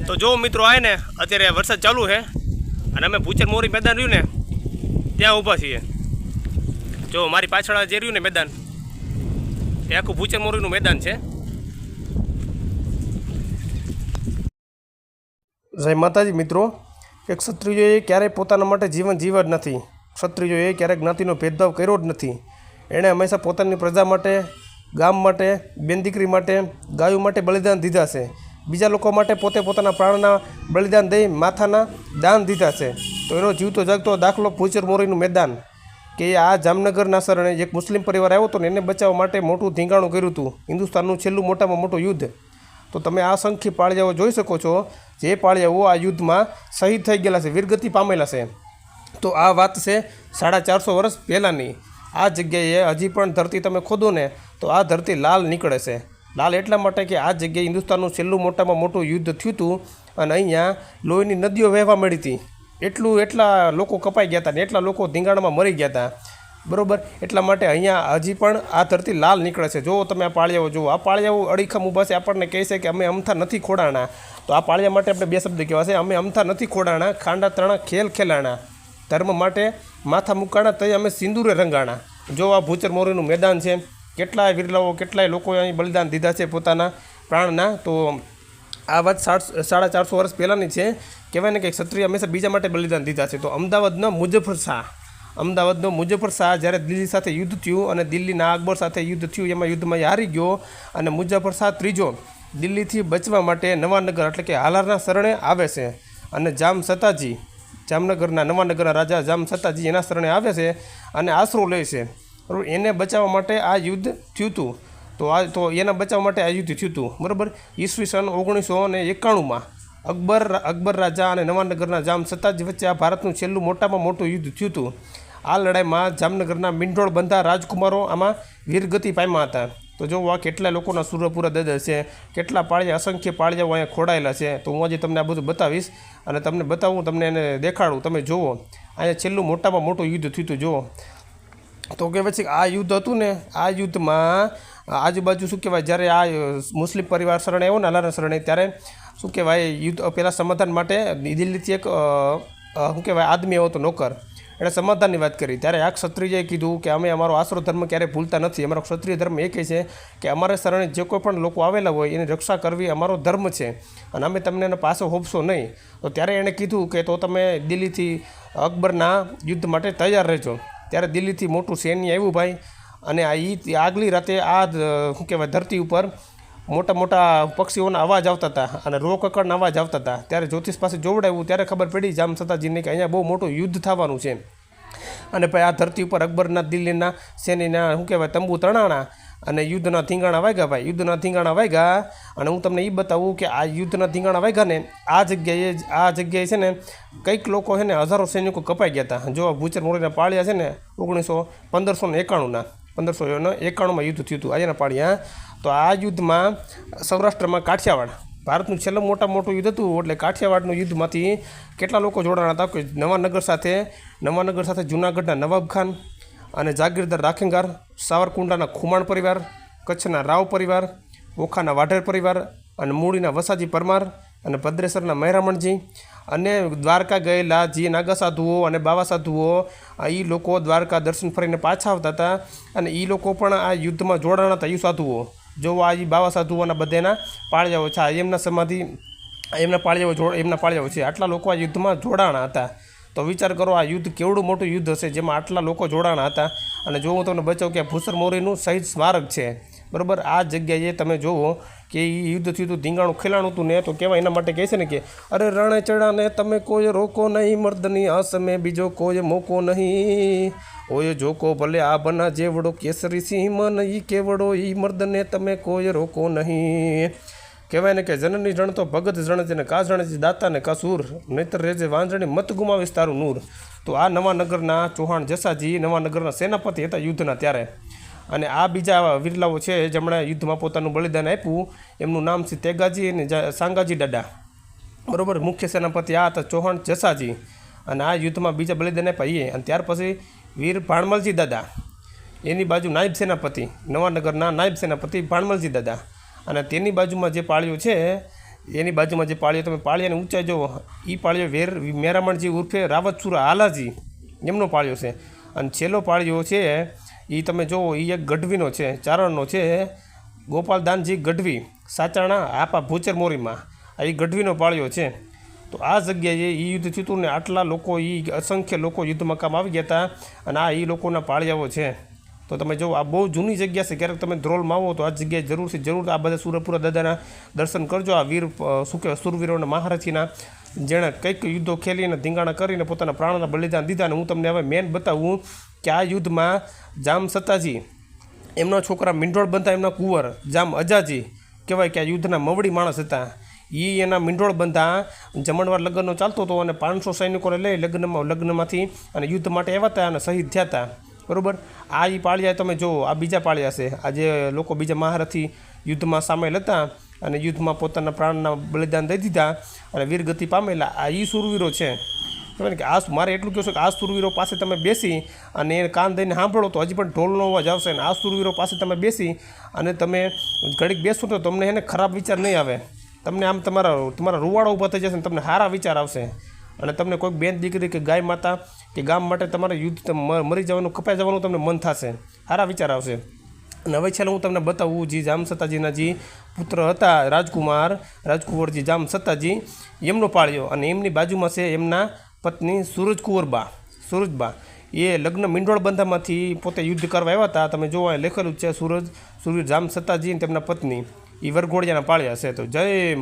તો જો મિત્રો આય ને અત્યારે વરસાદ ચાલુ છે અને અમે ભૂચર મોરી મેદાન રહ્યું ને ત્યાં ઊભા છીએ। જો મારી પાછળ જે રહ્યું ને મેદાન એ આખું ભૂચર મોરીનું મેદાન છે। જય માતાજી મિત્રો, એક ક્ષત્રિયોએ ક્યારેય પોતાના માટે જીવન જીવ્યા જ નથી। ક્ષત્રિયોએ ક્યારેય જ્ઞાતિનો ભેદભાવ કર્યો જ નથી। એણે હંમેશા પોતાની પ્રજા માટે, ગામ માટે, બેન દીકરી માટે, ગાયો માટે બલિદાન દીધા છે। બીજા લોકો માટે પોતે પોતાના પ્રાણના બલિદાન દઈ માથાના દાન દીધા છે। તો એનો જીવતો જાગતો દાખલો ભૂચર મોરીનું મેદાન કે આ જામનગરના શરણે એક મુસ્લિમ પરિવાર આવ્યો હતો ને એને બચાવવા માટે મોટું ધીંગાણું કર્યું હતું, હિન્દુસ્તાનનું છેલ્લું મોટામાં મોટું યુદ્ધ। તો તમે આ સંખ્ય પાળિયાઓ જોઈ શકો છો, જે પાળિયાઓ આ યુદ્ધમાં શહીદ થઈ ગયેલા છે, વીરગતિ પામેલા છે। તો આ વાત છે 450 વર્ષ પહેલાંની। આ જગ્યાએ હજી પણ ધરતી તમે ખોદો ને તો આ ધરતી લાલ નીકળે છે। લાલ એટલા માટે કે આ જગ્યાએ હિન્દુસ્તાનનું છેલ્લું મોટામાં મોટું યુદ્ધ થયું હતું અને અહીંયા લોહીની નદીઓ વહેવા મળી હતી। એટલા લોકો કપાઈ ગયા હતા ને એટલા લોકો ધીંગાણમાં મરી ગયા હતા, બરાબર। એટલા માટે અહીંયા હજી પણ આ ધરતી લાલ નીકળે છે। જો તમે આ પાળિયાઓ જુઓ, આ પાળિયાઓ અડીખમ ઊભા છે, આપણને કહે છે કે અમે અમથા નથી ખોડાણા। તો આ પાળિયા માટે આપણે બે શબ્દ કહેવા છે, અમે અમથા નથી ખોડાણા, ખાંડા તણા ખેલ ખેલાણા, ધર્મ માટે માથા મૂકાણા તઈ અમે સિંદૂરે રંગાણા। જો આ ભૂચર મોરીનું મેદાન છે, કેટલાય વિરલાઓ, કેટલાય લોકોએ અહીં બલિદાન દીધા છે પોતાના પ્રાણના। તો આ વાત 450 વર્ષ પહેલાંની છે। કહેવાય ને કે ક્ષત્રિય હંમેશા બીજા માટે બલિદાન દીધા છે। તો અમદાવાદનો મુઝફ્ફર શાહ જ્યારે દિલ્હી સાથે યુદ્ધ થયું અને દિલ્હીના અકબર સાથે યુદ્ધ થયું, એમાં યુદ્ધમાં હારી ગયો અને મુઝફ્ફર શાહ ત્રીજો દિલ્હીથી બચવા માટે નવાનગર એટલે કે હાલારના શરણે આવે છે અને જામનગરના નવાનગરના રાજા જામ સતાજી એના શરણે આવે છે અને આશરો લે છે, બરાબર। એને બચાવવા માટે આ યુદ્ધ થયું હતું। તો એના બચાવવા માટે આ યુદ્ધ થયું હતું, બરાબર। ઈસવીસન 1991માં અકબર રાજા અને નવાનગરના જામ સતાજી વચ્ચે આ ભારતનું છેલ્લું મોટામાં મોટું યુદ્ધ થયું હતું। આ લડાઈમાં જામનગરના મીંઢોળ બંધા રાજકુમારો આમાં વીરગતિ પામ્યા હતા। તો જો આ કેટલા લોકોના સુરપુરા દદર છે, કેટલા પાળિયા, અસંખ્ય પાળિયાઓ અહીંયા ખોડાયેલા છે। તો હું આજે તમને આ બધું બતાવીશ અને તમને બતાવું, તમને એને દેખાડું, તમે જુઓ અહીંયા છેલ્લું મોટામાં મોટું યુદ્ધ થયું હતું। જુઓ તો કહેવાય છે કે આ યુદ્ધ હતું ને, આ યુદ્ધમાં આજુબાજુ શું કહેવાય, જ્યારે આ મુસ્લિમ પરિવાર શરણે આવ્યો ને અલ્લાહના શરણે, ત્યારે શું કહેવાય યુદ્ધ પહેલાં સમાધાન માટે દિલ્હીથી એક શું કહેવાય આદમી આવ્યો હતો, નોકર, એણે સમાધાનની વાત કરી। ત્યારે આ ક્ષત્રિયએ કીધું કે અમે અમારો આશરો ધર્મ ક્યારેય ભૂલતા નથી। અમારો ક્ષત્રિય ધર્મ એ કહે છે કે અમારા શરણે જે કોઈ પણ લોકો આવેલા હોય એની રક્ષા કરવી અમારો ધર્મ છે અને અમે તમને એનો પાછો હોપશો નહીં। તો ત્યારે એણે કીધું કે તો તમે દિલ્હીથી અકબરના યુદ્ધ માટે તૈયાર રહેજો। ત્યારે દિલ્હીથી મોટું સૈન્ય આવ્યું ભાઈ, અને આગલી રાતે આ શું કહેવાય ધરતી ઉપર મોટા મોટા પક્ષીઓના અવાજ આવતા હતા અને રોકકળના અવાજ આવતા હતા। ત્યારે જ્યોતિષ પાસે જોવડાવ્યું ત્યારે ખબર પડી જામ સતાજીને કે અહીંયા બહુ મોટું યુદ્ધ થવાનું છે અને ભાઈ આ ધરતી ઉપર અકબરના દિલ્હીના સૈન્યના શું કહેવાય તંબુ તણાણા અને યુદ્ધના ધીંગાણા વાગ્યા ભાઈ, યુદ્ધના ધીંગાણા વાગ્યા। અને હું તમને એ બતાવું કે આ યુદ્ધના ધીંગાણા વાગ્યા ને આ જગ્યાએ છે ને કંઈક લોકો છે ને હજારો સૈનિકો કપાઈ ગયા હતા। જો ભૂચર મોરીના પાળિયા છે ને 1591માં યુદ્ધ થયું હતું અહીંયાના પાળિયા। તો આ યુદ્ધમાં સૌરાષ્ટ્રમાં કાઠિયાવાડ, ભારતનું છેલ્લું મોટું યુદ્ધ હતું, એટલે કાઠિયાવાડનું યુદ્ધમાંથી કેટલા લોકો જોડાણા હતા કે નવાનગર સાથે જૂનાગઢના નવાબ ખાન અને જાગીરદાર રાખેંગાર, સાવરકુંડલાના ખુમાણ પરિવાર, કચ્છના રાવ પરિવાર, ઓખાના વાઢેર પરિવાર અને મૂળીના વસાજી પરમાર અને ભદ્રેસરના મહેરામણજી અને દ્વારકા ગયેલા જે નાગા સાધુઓ અને બાવા સાધુઓ, એ લોકો દ્વારકા દર્શન ફરીને પાછા આવતા હતા અને એ લોકો પણ આ યુદ્ધમાં જોડાણા હતા। એ સાધુઓ જો આ બાવા સાધુઓના બધાના પાળિયાઓ છે, એમના પાળિયાઓ છે, આટલા લોકો આ યુદ્ધમાં જોડાણા હતા। તો વિચાર કરો આ યુદ્ધ કેવડું મોટું યુદ્ધ હશે જેમાં આટલા લોકો જોડાણા હતા। અને જો હું તમને બચાવું કે ભૂચર મોરીનું શહીદ સ્મારક છે, બરાબર। આ જગ્યાએ તમે જુઓ કે એ યુદ્ધ થયું હતું, ધીંગાણું ખેલાણું હતું ને, તો કહેવાય એના માટે કહે છે ને કે અરે રણે ચડાને તમે કોઈ રોકો નહીં, મર્દની આસમે બીજો કોઈ મોકો નહીં, ઓય જોકો ભલે આ બના જેવડો કેસરી સિંહ મન ઈ કેવડો ઈ મર્દને તમે કોઈ રોકો નહીં। કહેવાય ને કે જનની જણ તો ભગત જણ છે ને કા જણ છે દાતા ને કસૂર, નહીતર રેજે વાંજણી મત ગુમાવીશ તારું નૂર। તો આ નવાનગરના ચૌહાણ જસાજી નવાનગરના સેનાપતિ હતા યુદ્ધના ત્યારે। અને આ બીજા વિરલાઓ છે જેમણે યુદ્ધમાં પોતાનું બલિદાન આપ્યું, એમનું નામ છે તેગાજી અને સાંગાજી દાદા, બરાબર। મુખ્ય સેનાપતિ આ હતા ચૌહાણ જસાજી અને આ યુદ્ધમાં બીજા બલિદાન આપ્યા અને ત્યાર પછી વીર ભાણમલજી દાદા, એની બાજુ નાયબ સેનાપતિ નવાનગરના નાયબ સેનાપતિ ભાણમલજી દાદા અને તેની બાજુમાં જે પાળ્યું છે એની બાજુમાં જે પાળીઓ તમે પાળિયાની ઊંચાઈ જુઓ, એ પાળીઓ મેરામણજી ઉર્ફે રાવતસુરા હાલાજી એમનો પાળ્યો છે. અને છેલ્લો પાળ્યો છે એ તમે જુઓ, એ એક ગઢવીનો છે, ચારણનો છે, ગોપાલદાનજી ગઢવી, સાચાણા આપા ભૂચર મોરીમાં. આ એ ગઢવીનો પાળ્યો છે. તો આ જગ્યાએ એ યુદ્ધ થયું હતું ને આટલા લોકો, એ અસંખ્ય લોકો યુદ્ધમાં કામ આવી ગયા હતા. અને આ એ લોકોના પાળિયાઓ છે. તો તમે જુઓ, આ બહુ જૂની જગ્યા છે. ક્યારેક તમે ધ્રોલમાં આવો તો આ જગ્યાએ જરૂર આ બધા સુરપુરા દાદાના દર્શન કરજો. આ વીર શું કહેવાય, સુરવીરોના મહારથીના, જેણે કંઈક યુદ્ધો ખેલીને ધીંગાણા કરીને પોતાના પ્રાણના બલિદાન દીધા. અને હું તમને હવે મેન બતાવું કે આ યુદ્ધમાં જામ સતાજી, એમના છોકરા મીંઢોળ બંધા, એમના કુંવર જામ અજાજી કહેવાય કે આ યુદ્ધના મવડી માણસ હતા. એ એના મીંઢોળ બંધા જમણવાર લગ્નનો ચાલતો હતો અને 500 સૈનિકોને લઈ લગ્નમાંથી અને યુદ્ધ માટે આવ્યા હતા અને શહીદ થયા હતા. બરાબર. આ એ પાળિયા તમે જુઓ, આ બીજા પાળિયા છે. આ જે લોકો બીજા મહારથી યુદ્ધમાં સામેલ હતા અને યુદ્ધમાં પોતાના પ્રાણના બલિદાન દઈ દીધા અને વીરગતિ પામેલા, આ એ સુરવીરો છે. બરાબર કે આ મારે એટલું કહેવું છે કે આ સુરવીરો પાસે તમે બેસી અને એ કાન દઈને સાંભળો તો હજી પણ ઢોલનો અવાજ આવશે. અને આ સુરવીરો પાસે તમે બેસી અને તમે ઘડીક બેસો તો તમને એને ખરાબ વિચાર નહીં આવે. તમને આમ તમારા રૂવાડા ઊભા થઈ જશે અને તમને સારા વિચાર આવશે. અને તમને કોઈક બેન દીકરી કે ગાય માતા કે ગામ માટે તમારે યુદ્ધ મરી જવાનું, કપાઈ જવાનું તમને મન થશે, સારા વિચાર આવશે. અને હવે છેલ્લે હું તમને બતાવું, જે જામ સતાજીના જે પુત્ર હતા રાજકુંવરજી જામ સતાજી, એમનો પાળ્યો. અને એમની બાજુમાં છે એમના પત્ની સુરજબા. એ લગ્ન મીંઢોળ બંધામાંથી પોતે યુદ્ધ કરવા આવ્યા હતા. તમે જોવા લખેલું છે સુરવીર જામ સતાજી અને તેમના પત્ની, એ વરઘોડિયાના પાળ્યા છે. તો જય